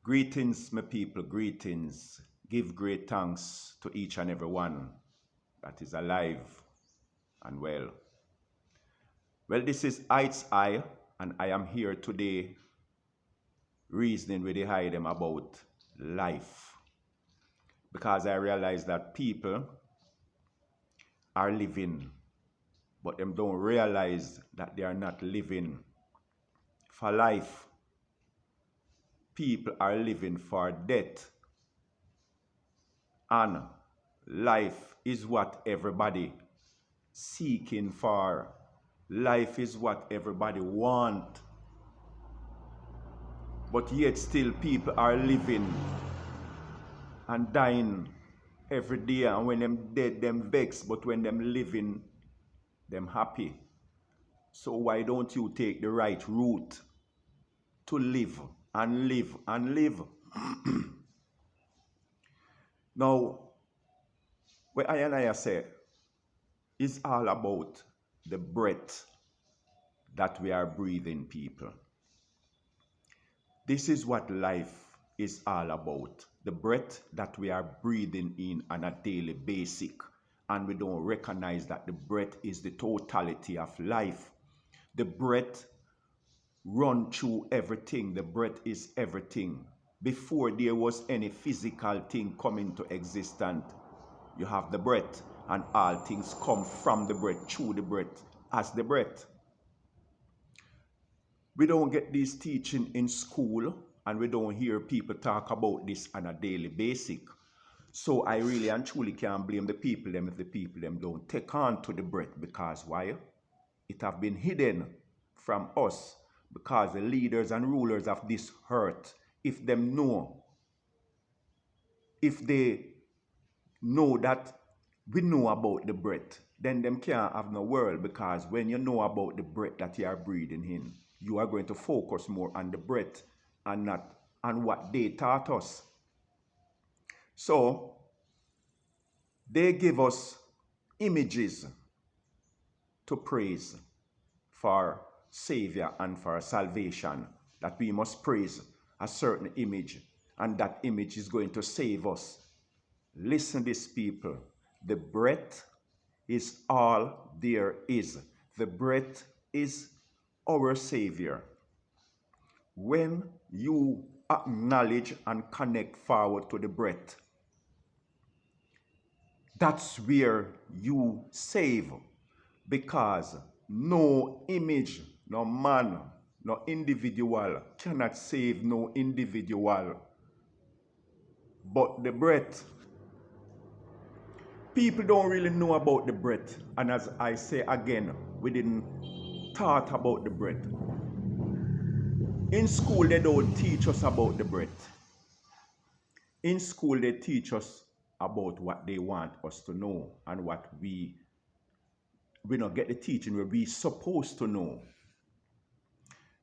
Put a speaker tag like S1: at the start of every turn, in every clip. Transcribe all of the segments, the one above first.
S1: Greetings, my people, greetings. Give great thanks to each and every one that is alive and well. Well, this is Heights I, and I am here today reasoning with the high them about life. Because I realize that people are living, but them don't realize that they are not living for life. People are living for death. And life is what everybody seeking for. Life is what everybody want. But yet still people are living and dying every day. And when them dead, them vex. But when them living, them happy. So why don't you take the right route to live and live and live? Now, what I say is all about the breath that we are breathing, people. This is what life is all about. The breath that we are breathing in on a daily basis. And we don't recognize that the breath is the totality of life. The breath runs through everything. The breath is everything. Before there was any physical thing coming to existence, you have the breath, and all things come from the breath, through the breath, as the breath. We don't get this teaching in school, and we don't hear people talk about this on a daily basis. So I really and truly can't blame the people them if the people them don't take on to the breath. Because why? It have been hidden from us. Because the leaders and rulers of this earth, if they know that we know about the breath, then them can't have no world. Because when you know about the breath that you are breathing in, you are going to focus more on the breath and not on what they taught us. So they give us images to praise for Savior and for salvation, that we must praise a certain image, and that image is going to save us. Listen, these people, the breath is all there is. The breath is our Savior. When you acknowledge and connect forward to the breath, that's where you save. Because no image, no man, no individual cannot save no individual but the breath. People don't really know about the breath. And as I say again, we didn't thought about the breath. In school, they don't teach us about the breath. In school, they teach us about what they want us to know and what we don't get the teaching where we supposed to know.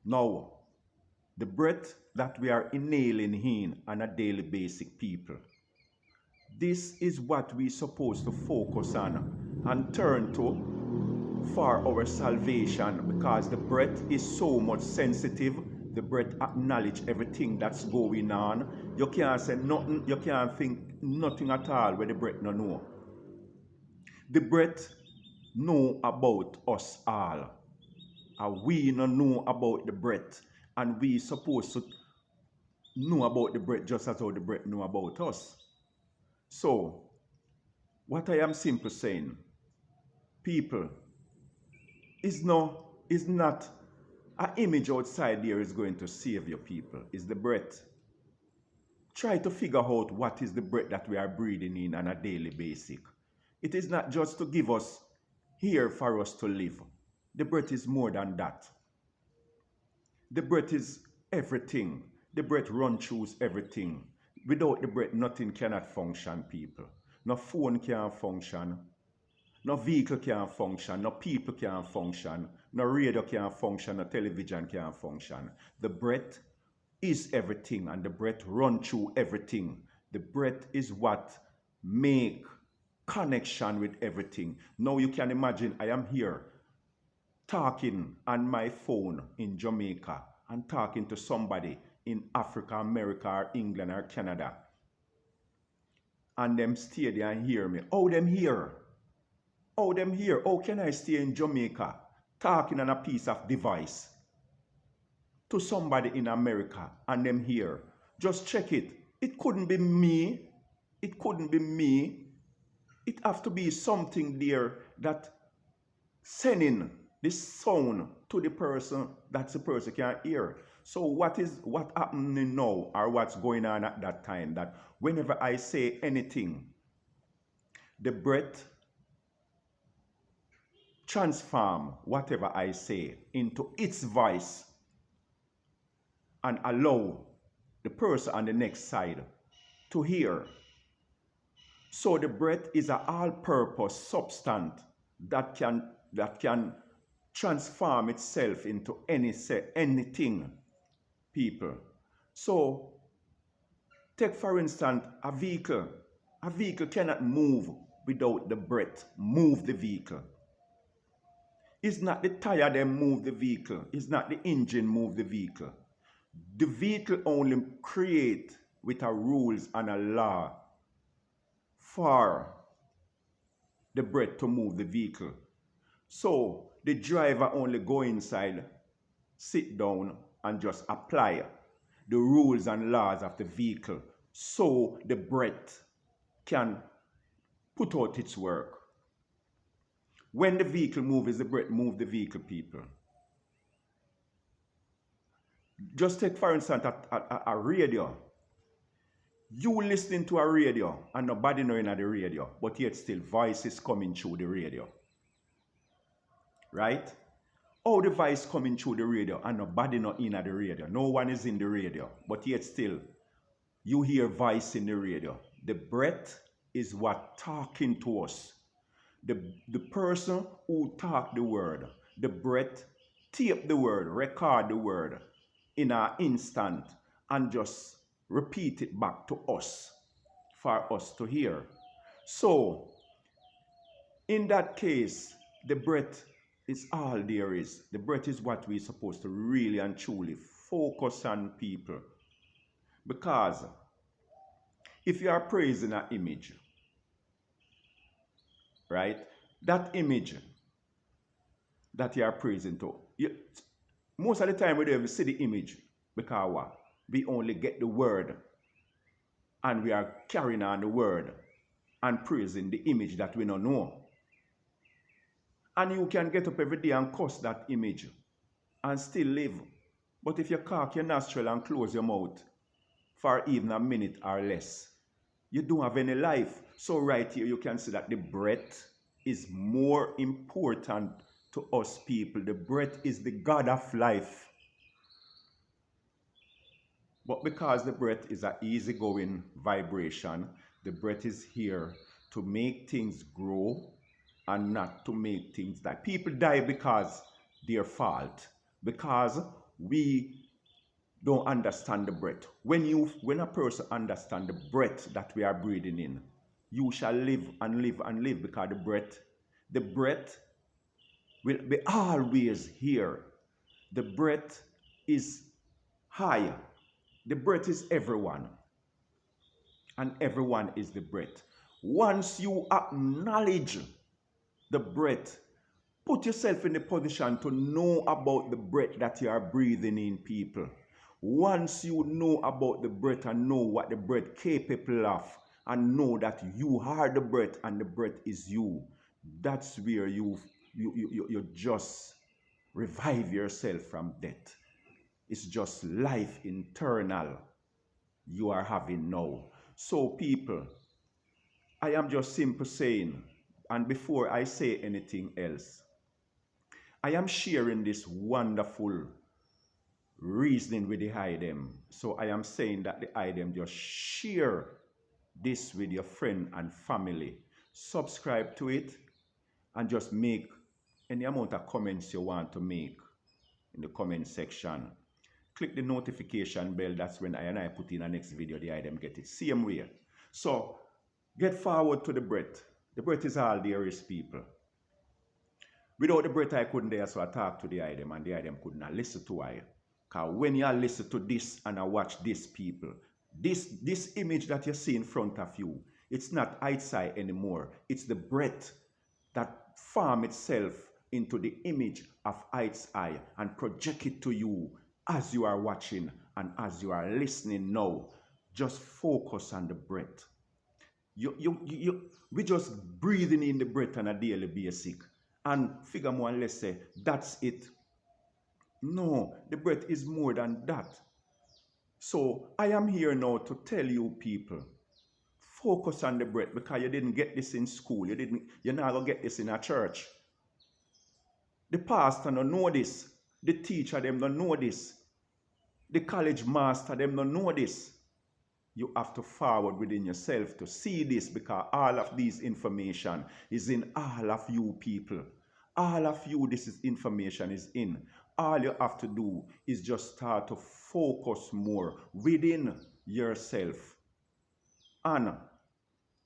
S1: Now, the breath that we are inhaling in on a daily basis, people, this is what we're supposed to focus on and turn to for our salvation, because the breath is so much sensitive. The breath acknowledge everything that's going on. You can't say nothing, you can't think nothing at all where the breath no know. The breath know about us all. And we no know about the breath. And we supposed to know about the breath just as how the breath know about us. So, what I am simply saying, people, is not an image outside there is going to save your people. It's the breath. Try to figure out what is the breath that we are breathing in on a daily basis. It is not just to give us here for us to live. The breath is more than that. The breath is everything. The breath runs through everything. Without the breath, nothing cannot function, people. No phone can function. No vehicle can function. No people can function. No radio can function. No television can function. The breath is everything, and the breath runs through everything. The breath is what make connection with everything. Now you can imagine I am here talking on my phone in Jamaica and talking to somebody in Africa, America, or England, or Canada, and them stay there and hear me. Oh, them here. Oh, them here. Oh, can I stay in Jamaica talking on a piece of device to somebody in America and them here? Just check it. It couldn't be me. It couldn't be me. It have to be something there that sending this sound to the person that the person can hear. So what happening now, or what's going on at that time, that whenever I say anything, the breath transform whatever I say into its voice and allow the person on the next side to hear. So the breath is an all-purpose substance that can transform itself into anything, people. So take for instance a vehicle. A vehicle cannot move without the breath. Move the vehicle. It's not the tire that move the vehicle. It's not the engine move the vehicle. The vehicle only create with a rules and a law for the breath to move the vehicle. So the driver only go inside, sit down, and just apply the rules and laws of the vehicle so the breath can put out its work. When the vehicle moves, the breath move the vehicle, people. Just take for instance a radio. You listening to a radio and nobody knowing at the radio, but yet still voices coming through the radio. Right? Oh, the voice coming through the radio and nobody not in at the radio. No one is in the radio, but yet still you hear voice in the radio. The breath is what talking to us. The person who talk the word, the breath tape the word, record the word in an instant and just repeat it back to us for us to hear. So in that case, the breath is all there is. The breath is what we're supposed to really and truly focus on, people. Because if you are praising an image, right, that image that you are praising to, most of the time we don't even see the image, because what? We only get the word and we are carrying on the word and praising the image that we don't know. And you can get up every day and curse that image and still live. But if you cock your nostril and close your mouth for even a minute or less, you don't have any life. So right here you can see that the breath is more important to us, people. The breath is the God of life. But because the breath is an easygoing vibration, the breath is here to make things grow and not to make things die. People die because their fault, because we don't understand the breath. When a person understands the breath that we are breathing in, you shall live and live and live, because the breath will be always here. The breath is high. The breath is everyone, and everyone is the breath. Once you acknowledge the breath, put yourself in the position to know about the breath that you are breathing in, people. Once you know about the breath and know what the breath capable of, and know that you are the breath and the breath is you, that's where you just revive yourself from death. It's just life internal you are having now. So people, I am just simply saying, and before I say anything else, I am sharing this wonderful reasoning with the iDem. So I am saying that the iDem, just share this with your friend and family. Subscribe to it and just make any amount of comments you want to make in the comment section. Click the notification bell. That's when I put in the next video, the iDem get it. Same way. So get forward to the breath. The breath is all there is, people. Without the breath, I couldn't dare, so I talk to the iDem, and the iDem could not listen to I. Because when you listen to this and I watch this people, this image that you see in front of you, it's not outside anymore. It's the breath that form itself into the image of its eye and project it to you as you are watching and as you are listening now. Just focus on the breath. We just breathing in the breath on a daily basis. And figure more or less say, that's it. No, the breath is more than that. So I am here now to tell you people, focus on the breath, because you didn't get this in school. You're not going to get this in a church. The pastor don't know this. The teacher them don't know this. The college master them don't know this. You have to forward within yourself to see this, because all of this information is in all of you people. All of you, information is in. All you have to do is just start to focus more within yourself. And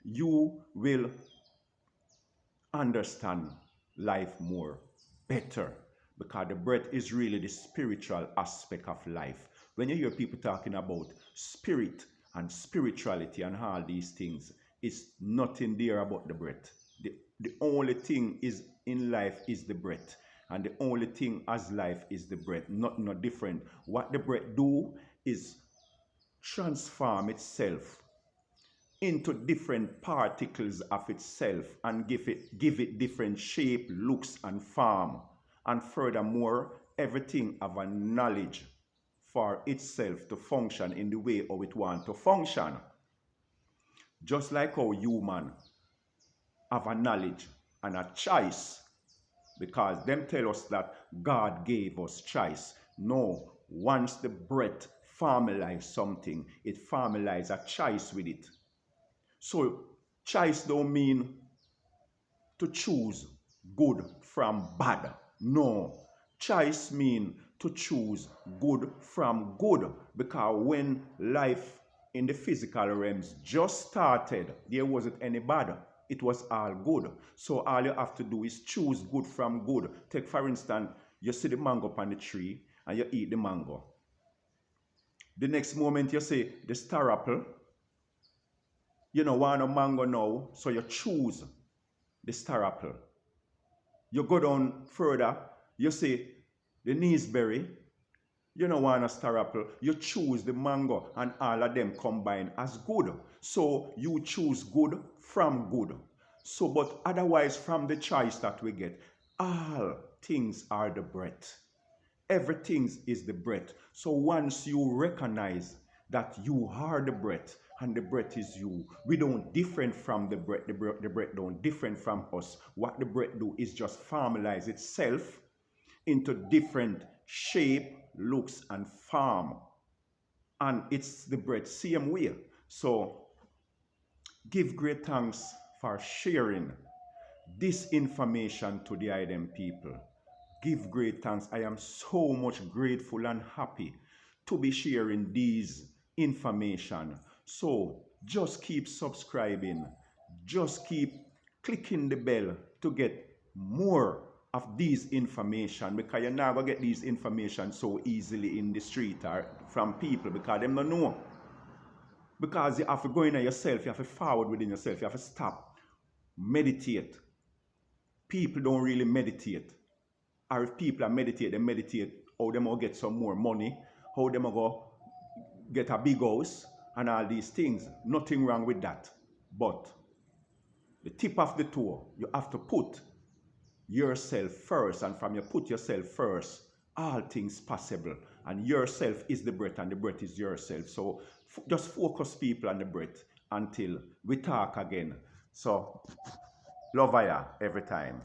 S1: you will understand life more better, because the breath is really the spiritual aspect of life. When you hear people talking about spirit and spirituality and all these things, it's nothing there about the breath. The only thing is in life is the breath, and the only thing as life is the breath. Not different. What the breath do is transform itself into different particles of itself and give it different shape, looks, and form. And furthermore, everything of a knowledge for itself to function in the way how it wants to function. Just like how human have a knowledge and a choice, because them tell us that God gave us choice. No, once the breath formalize something, it formalize a choice with it. So choice don't mean to choose good from bad. No, choice mean to choose good from good, because when life in the physical realms just started, there wasn't any bad. It was all good. So all you have to do is choose good from good. Take for instance, you see the mango on the tree and you eat the mango. The next moment you say the star apple, you don't want a mango now, so you choose the star apple. You go down further, you say the gooseberry, you don't want a star apple, you choose the mango, and all of them combine as good. So you choose good from good. So, but otherwise, from the choice that we get, all things are the breath. Everything is the breath. So once you recognize that you are the breath and the breath is you, we don't different from the breath. The breath don't different from us. What the breath do is just formalize itself into different shape, looks, and form. And it's the breath same way. So give great thanks for sharing this information to the IDEM people. Give great thanks. I am so much grateful and happy to be sharing these information. So just keep subscribing. Just keep clicking the bell to get more of these information, because you're not going to get these information so easily in the street or from people, because they don't know. Because you have to go in yourself, you have to forward within yourself, you have to stop, meditate. People don't really meditate. Or if people are meditate, they meditate how they will get some more money, how they will go get a big house, and all these things. Nothing wrong with that. But the tip of the toe, you have to put yourself first, and from you put yourself first, all things possible. And yourself is the breath, and the breath is yourself. So just focus people on the breath until we talk again. So love ya every time.